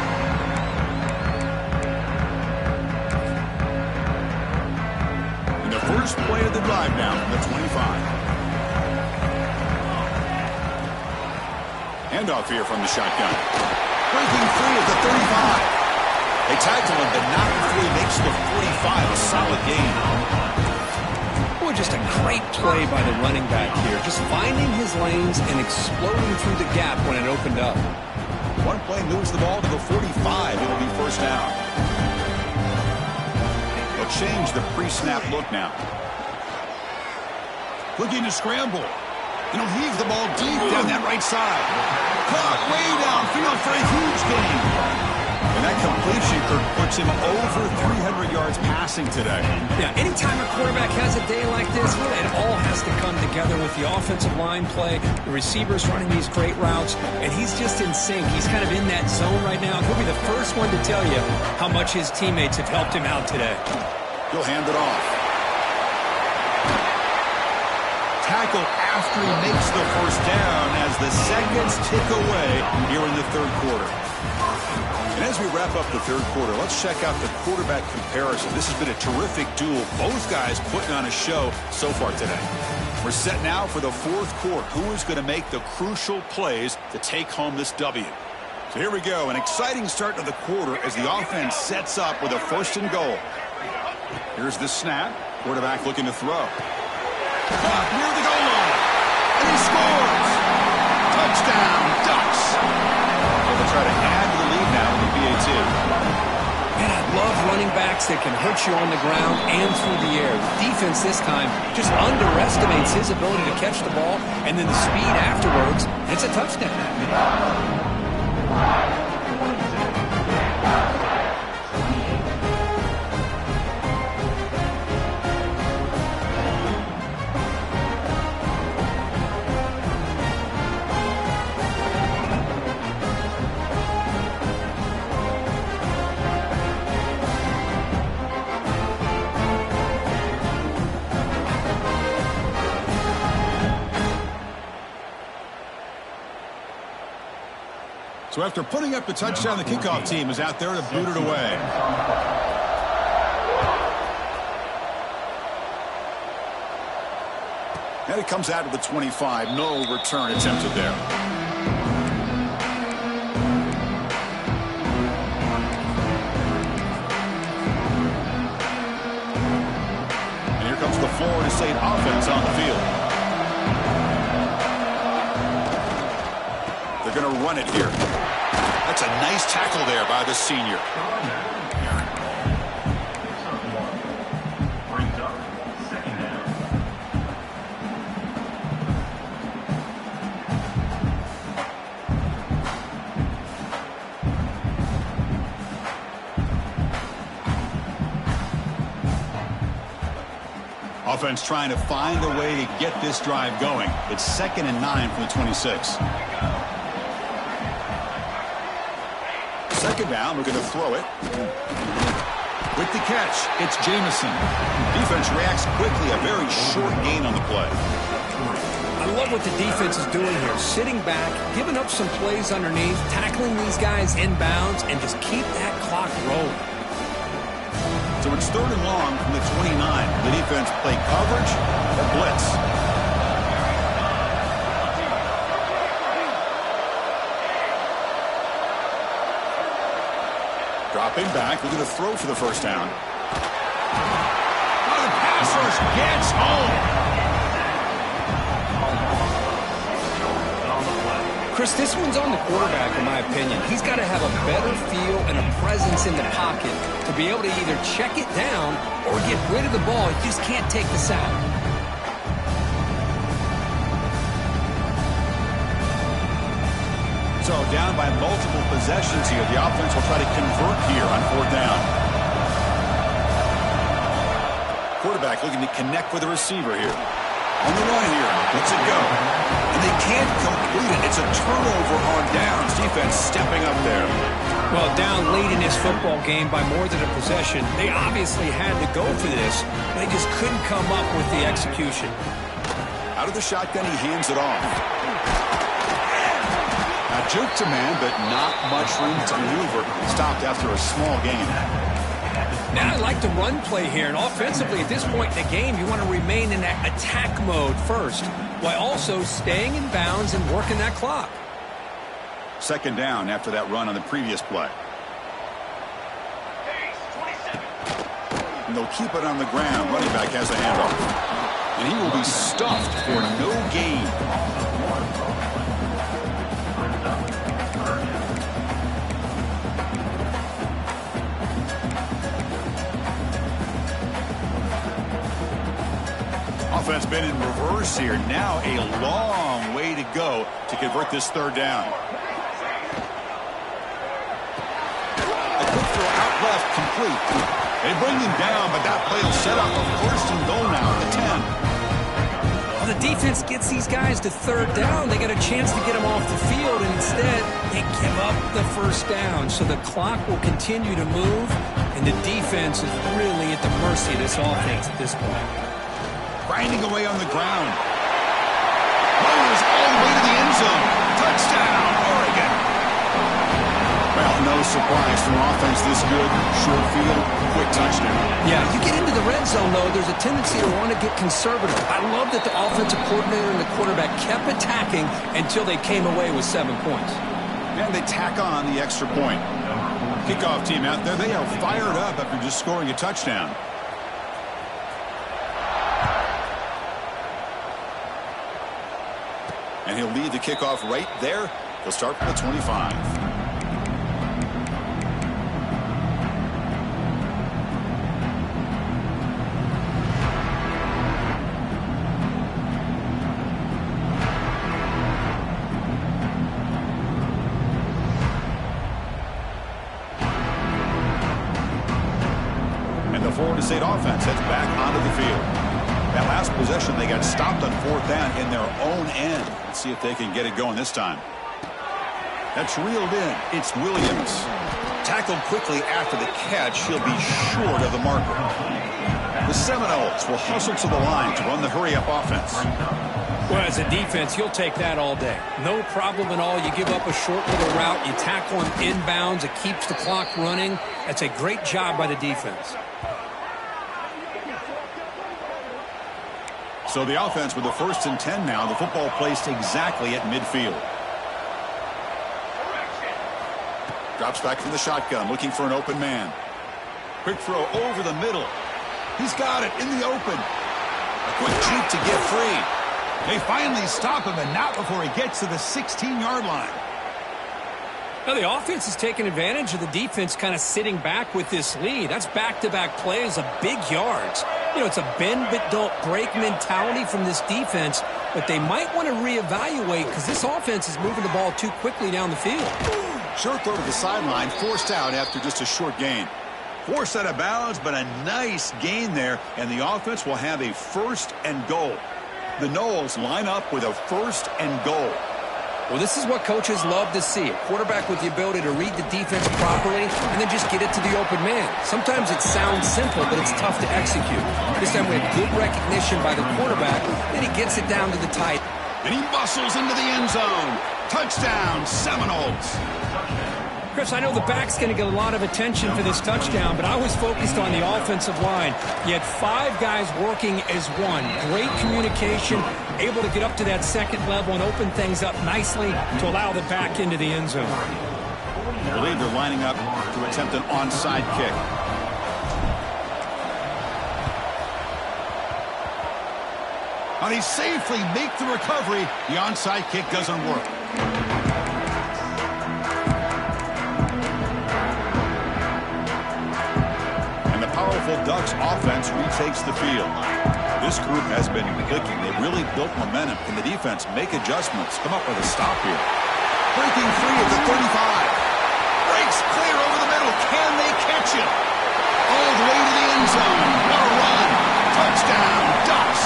[SPEAKER 1] And the first play of the drive now from the 25. Handoff here from the shotgun. Breaking free at the 35. They tackle him, but not before he makes the 45. A solid gain.
[SPEAKER 2] Boy, just a great play by the running back here. Just finding his lanes and exploding through the gap when it opened up.
[SPEAKER 1] One play moves the ball to the 45. It'll be first down. They'll change the pre-snap look now. Looking to scramble. And he'll heave the ball deep down that right side. Caught way downfield for a huge gain. And that completion puts him over 300 yards passing today.
[SPEAKER 2] Yeah, anytime a quarterback has a day like this, it all has to come together with the offensive line play, the receivers running these great routes, and he's just in sync. He's kind of in that zone right now. He'll be the first one to tell you how much his teammates have helped him out today.
[SPEAKER 1] He'll hand it off. Tackle after he makes the first down as the seconds tick away here in the third quarter. And as we wrap up the third quarter, let's check out the quarterback comparison. This has been a terrific duel. Both guys putting on a show so far today. We're set now for the fourth quarter. Who is going to make the crucial plays to take home this W? So here we go. An exciting start to the quarter as the offense sets up with a first and goal. Here's the snap. Quarterback looking to throw. Caught near the goal line. And he scores. Touchdown, Ducks. They'll try to add to the lead now in the PAT.
[SPEAKER 2] Man, I love running backs that can hurt you on the ground and through the air. The defense this time just underestimates his ability to catch the ball, and then the speed afterwards, and it's a touchdown.
[SPEAKER 1] So after putting up the touchdown, the kickoff team is out there to boot it away. And it comes out to the 25. No return attempted there. And here comes the Florida State offense on the field. They're going to run it here. That's a nice tackle there by the senior. Offense trying to find a way to get this drive going. It's 2nd and 9 from the 26. Second down, we're going to throw it. With the catch, it's Jamison. Defense reacts quickly, a very short gain on the play.
[SPEAKER 2] I love what the defense is doing here. Sitting back, giving up some plays underneath, tackling these guys inbounds, and just keep that clock rolling.
[SPEAKER 1] So it's 3rd and long from the 29. The defense play coverage or blitz. Dropping back, we're going to throw for the first down. Oh, the pass rush gets home.
[SPEAKER 2] Chris, this one's on the quarterback, in my opinion. He's got to have a better feel and a presence in the pocket to be able to either check it down or get rid of the ball. He just can't take the sack.
[SPEAKER 1] So down by multiple possessions here. The offense will try to convert here on 4th down. Quarterback looking to connect with the receiver here. On the run here. Let's it go. And they can't complete it. It's a turnover on downs. Defense stepping up there.
[SPEAKER 2] Well, down late in this football game by more than a possession, they obviously had to go for this. They just couldn't come up with the execution.
[SPEAKER 1] Out of the shotgun, he hands it off. Now, juke to man, but not much room to maneuver. Stopped after a small gain.
[SPEAKER 2] Now I like the run play here, and offensively at this point in the game, you want to remain in that attack mode first, while also staying in bounds and working that clock.
[SPEAKER 1] 2nd down after that run on the previous play. And they'll keep it on the ground. Running back has a handoff. And he will be stuffed for no gain. Offense been in reverse here. Now a long way to go to convert this 3rd down. A quick throw out left, complete. They bring him down, but that play will set up a 1st and goal now at the 10.
[SPEAKER 2] Well, the defense gets these guys to 3rd down. They got a chance to get them off the field, and instead they give up the 1st down. So the clock will continue to move, and the defense is really at the mercy of this offense at this point.
[SPEAKER 1] Grinding away on the ground. Motors all the way to the end zone. Touchdown, Oregon. Well, no surprise from offense this good. Short field, quick touchdown.
[SPEAKER 2] Yeah, you get into the red zone, though, there's a tendency to want to get conservative. I love that the offensive coordinator and the quarterback kept attacking until they came away with 7 points.
[SPEAKER 1] And they tack on the extra point. Kickoff team out there, they are fired up after just scoring a touchdown. And he'll lead the kickoff right there. He'll start from the 25. And the Florida State offense heads back onto the field. That last possession, they got stopped on 4th down in their own end. Let's see if they can get it going this time. That's reeled in. It's Williams. Tackled quickly after the catch. He'll be short of the marker. The Seminoles will hustle to the line to run the hurry-up offense.
[SPEAKER 2] Well, as a defense, you'll take that all day. No problem at all. You give up a short little route. You tackle him inbounds. It keeps the clock running. That's a great job by the defense.
[SPEAKER 1] So the offense with the 1st and 10 now. The football placed exactly at midfield. Drops back from the shotgun, looking for an open man. Quick throw over the middle. He's got it in the open. A quick juke to get free. They finally stop him, and not before he gets to the 16-yard line.
[SPEAKER 2] Now the offense is taking advantage of the defense kind of sitting back with this lead. That's back-to-back plays of big yards. You know, it's a bend but don't break mentality from this defense, but they might want to reevaluate because this offense is moving the ball too quickly down the field.
[SPEAKER 1] Short throw to the sideline, forced out after just a short gain. Forced out of bounds, but a nice gain there, and the offense will have a 1st and goal. The Noles line up with a 1st and goal.
[SPEAKER 2] Well, this is what coaches love to see. A quarterback with the ability to read the defense properly and then just get it to the open man. Sometimes it sounds simple, but it's tough to execute. This time we have good recognition by the quarterback, then he gets it down to the tight.
[SPEAKER 1] And he muscles into the end zone. Touchdown, Seminoles.
[SPEAKER 2] Chris, I know the back's going to get a lot of attention for this touchdown, but I was focused on the offensive line. You had 5 guys working as one. Great communication, able to get up to that second level and open things up nicely to allow the back into the end zone.
[SPEAKER 1] I believe they're lining up to attempt an onside kick. And he safely makes the recovery. The onside kick doesn't work. Powerful Ducks offense retakes the field. This group has been clicking. They really built momentum. Can the defense make adjustments? Come up with a stop here. Breaking free at the 35. Breaks clear over the middle. Can they catch it? All the way to the end zone. What a run. Touchdown, Ducks.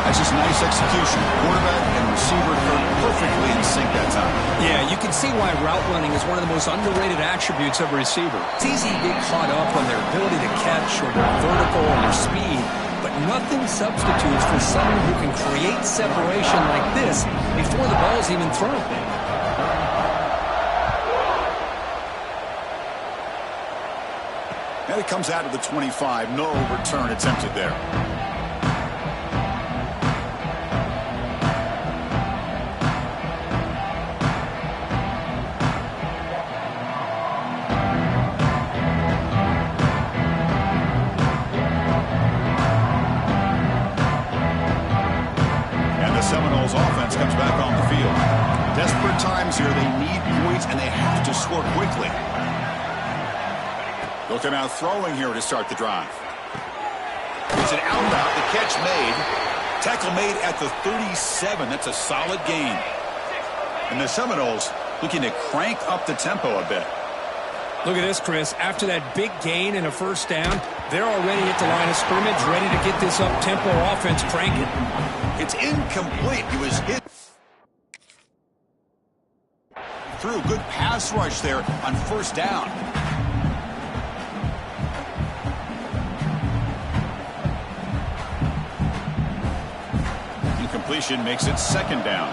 [SPEAKER 1] That's just nice execution. Quarterback and receiver perfectly in sync that time.
[SPEAKER 2] Yeah, you can see why route running is one of the most underrated attributes of a receiver. It's easy to get caught up on their ability to catch or their vertical or their speed, but nothing substitutes for someone who can create separation like this before the ball's even thrown.
[SPEAKER 1] And it comes out of the 25. No return attempted there. Seminoles offense comes back on the field. Desperate times here. They need points, and they have to score quickly. Looking out throwing here to start the drive. It's an outbound. The catch made. Tackle made at the 37. That's a solid gain. And the Seminoles looking to crank up the tempo a bit.
[SPEAKER 2] Look at this, Chris. After that big gain and a 1st down, they're already at the line of scrimmage, ready to get this up-tempo offense cranking.
[SPEAKER 1] It's incomplete. He was hit through. Good pass rush there on 1st down. Incompletion makes it 2nd down.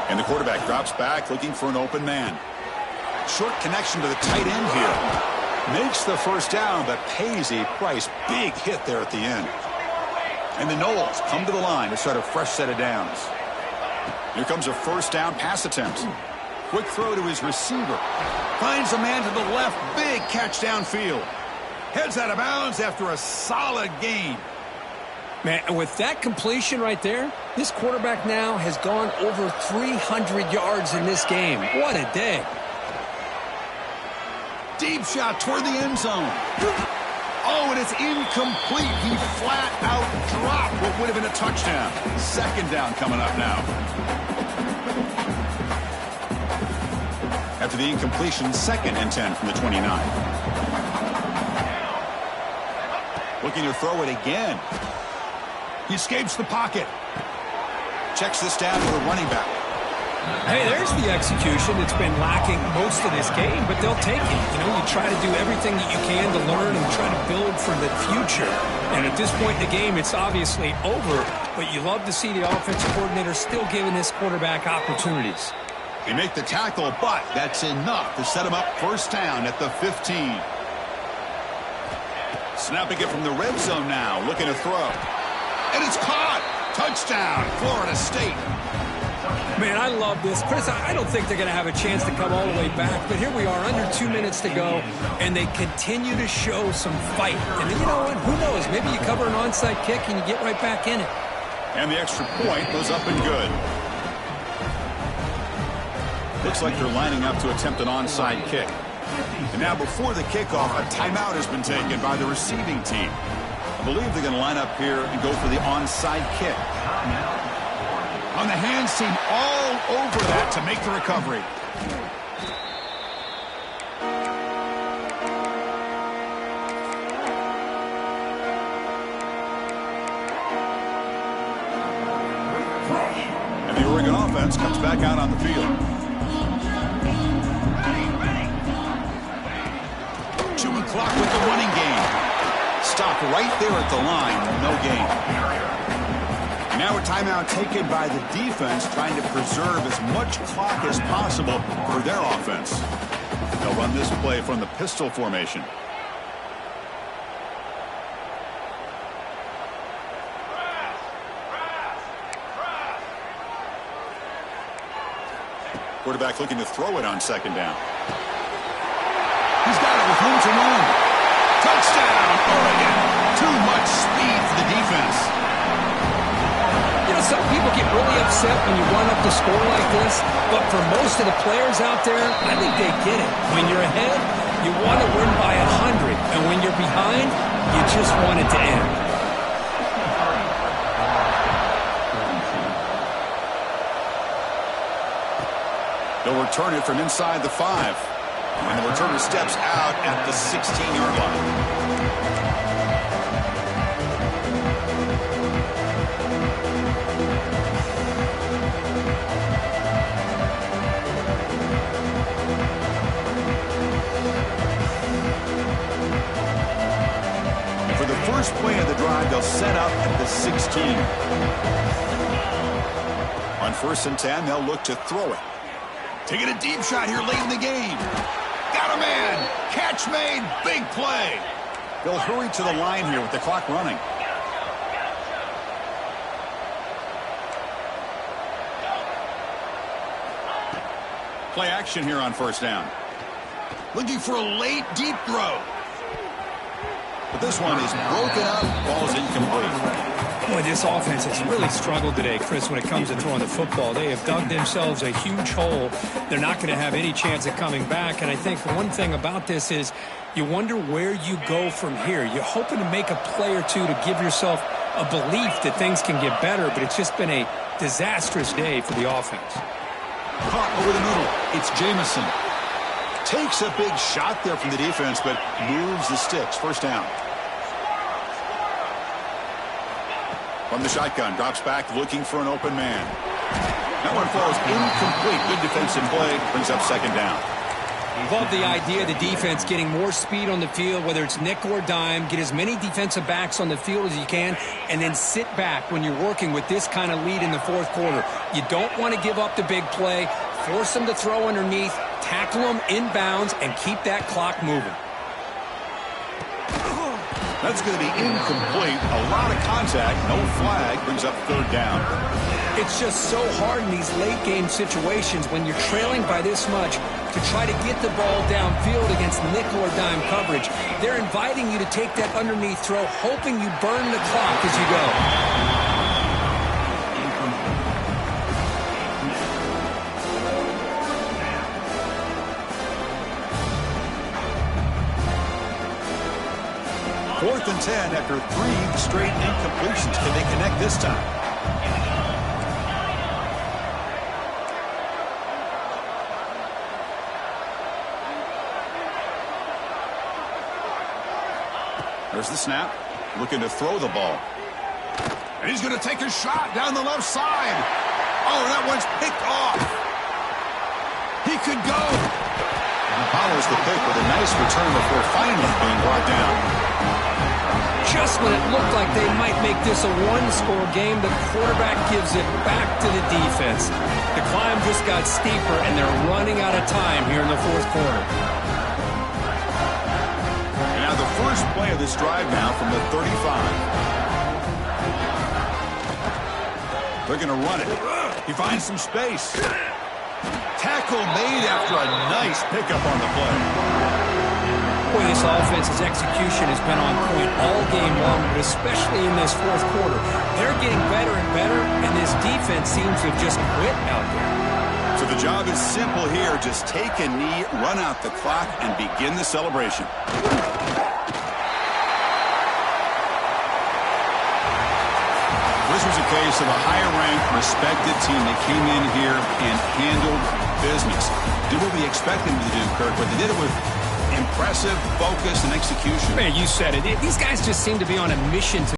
[SPEAKER 1] And the quarterback drops back looking for an open man. Short connection to the tight end here. Makes the 1st down, but pays a price. Big hit there at the end. And the Noles come to the line to start a fresh set of downs. Here comes a 1st down pass attempt. Quick throw to his receiver. Finds a man to the left. Big catch downfield. Heads out of bounds after a solid gain.
[SPEAKER 2] Man, and with that completion right there, this quarterback now has gone over 300 yards in this game. What a day.
[SPEAKER 1] Deep shot toward the end zone. Oh, and it's incomplete. He flat out dropped what would have been a touchdown. 2nd down coming up now. After the incompletion, 2nd and 10 from the 29. Looking to throw it again. He escapes the pocket. Checks this down to the running back.
[SPEAKER 2] Hey, there's the execution that's been lacking most of this game, but they'll take it. You know, you try to do everything that you can to learn and try to build for the future. And at this point in the game, it's obviously over, but you love to see the offensive coordinator still giving this quarterback opportunities.
[SPEAKER 1] They make the tackle, but that's enough to set him up 1st down at the 15. Snapping it from the red zone now, looking to throw. And it's caught. Touchdown, Florida State.
[SPEAKER 2] Man, I love this. Chris, I don't think they're going to have a chance to come all the way back, but here we are, under 2 minutes to go, and they continue to show some fight. And you know what? Who knows? Maybe you cover an onside kick and you get right back in it.
[SPEAKER 1] And the extra point goes up and good. Looks like they're lining up to attempt an onside kick. And now before the kickoff, a timeout has been taken by the receiving team. I believe they're going to line up here and go for the onside kick. On the hands team all over that to make the recovery. Michigan offense comes back out on the field. Chewing clock with the running game. Stop right there at the line. No gain. Now a timeout taken by the defense, trying to preserve as much clock as possible for their offense. They'll run this play from the pistol formation. Quarterback looking to throw it on second down. He's got it with room to run. Touchdown, Oregon. Too much speed for the defense.
[SPEAKER 2] You know, some people get really upset when you run up the score like this, but for most of the players out there, I think they get it. When you're ahead, you want to win by 100, and when you're behind, you just want it to end.
[SPEAKER 1] They'll return it from inside the 5. And the returner steps out at the 16-yard line. And for the first play of the drive, they'll set up at the 16. On 1st and 10, they'll look to throw it. Taking a deep shot here late in the game. Got a man. Catch made. Big play. They'll hurry to the line here with the clock running. Play action here on 1st down. Looking for a late deep throw. But this one is broken up. Ball's incomplete.
[SPEAKER 2] Boy, this offense has really struggled today, Chris, when it comes to throwing the football. They have dug themselves a huge hole. They're not going to have any chance of coming back. And I think one thing about this is you wonder where you go from here. You're hoping to make a play or two to give yourself a belief that things can get better, but it's just been a disastrous day for the offense.
[SPEAKER 1] Caught over the middle. It's Jamison. Takes a big shot there from the defense, but moves the sticks. 1st down. From the shotgun, drops back looking for an open man. That one falls incomplete. Good defensive play. Brings up 2nd down.
[SPEAKER 2] Love the idea of the defense getting more speed on the field, whether it's nickel or dime. Get as many defensive backs on the field as you can, and then sit back when you're working with this kind of lead in the 4th quarter. You don't want to give up the big play. Force them to throw underneath, tackle them inbounds, and keep that clock moving.
[SPEAKER 1] That's going to be incomplete. A lot of contact. No flag. Brings up 3rd down.
[SPEAKER 2] It's just so hard in these late-game situations when you're trailing by this much to try to get the ball downfield against nickel or dime coverage. They're inviting you to take that underneath throw, hoping you burn the clock as you go.
[SPEAKER 1] Fourth and 10 after 3 straight incompletions. Can they connect this time? There's the snap. Looking to throw the ball. And he's going to take a shot down the left side. Oh, that one's picked off. He could go. And follows the pick with a nice return before finally being brought down.
[SPEAKER 2] Just when it looked like they might make this a one-score game, the quarterback gives it back to the defense. The climb just got steeper, and they're running out of time here in the 4th quarter.
[SPEAKER 1] And now the first play of this drive now from the 35. They're going to run it. He finds some space. Tackle made after a nice pickup on the play.
[SPEAKER 2] Boy, this offense's execution has been on point all game long, but especially in this 4th quarter. They're getting better and better, and this defense seems to have just quit out there.
[SPEAKER 1] So the job is simple here. Just take a knee, run out the clock, and begin the celebration. This was a case of a higher-ranked, respected team that came in here and handled business. Did what we expected them to do, Kirk, but they did it with impressive focus and execution.
[SPEAKER 2] Man, you said it. These guys just seem to be on a mission to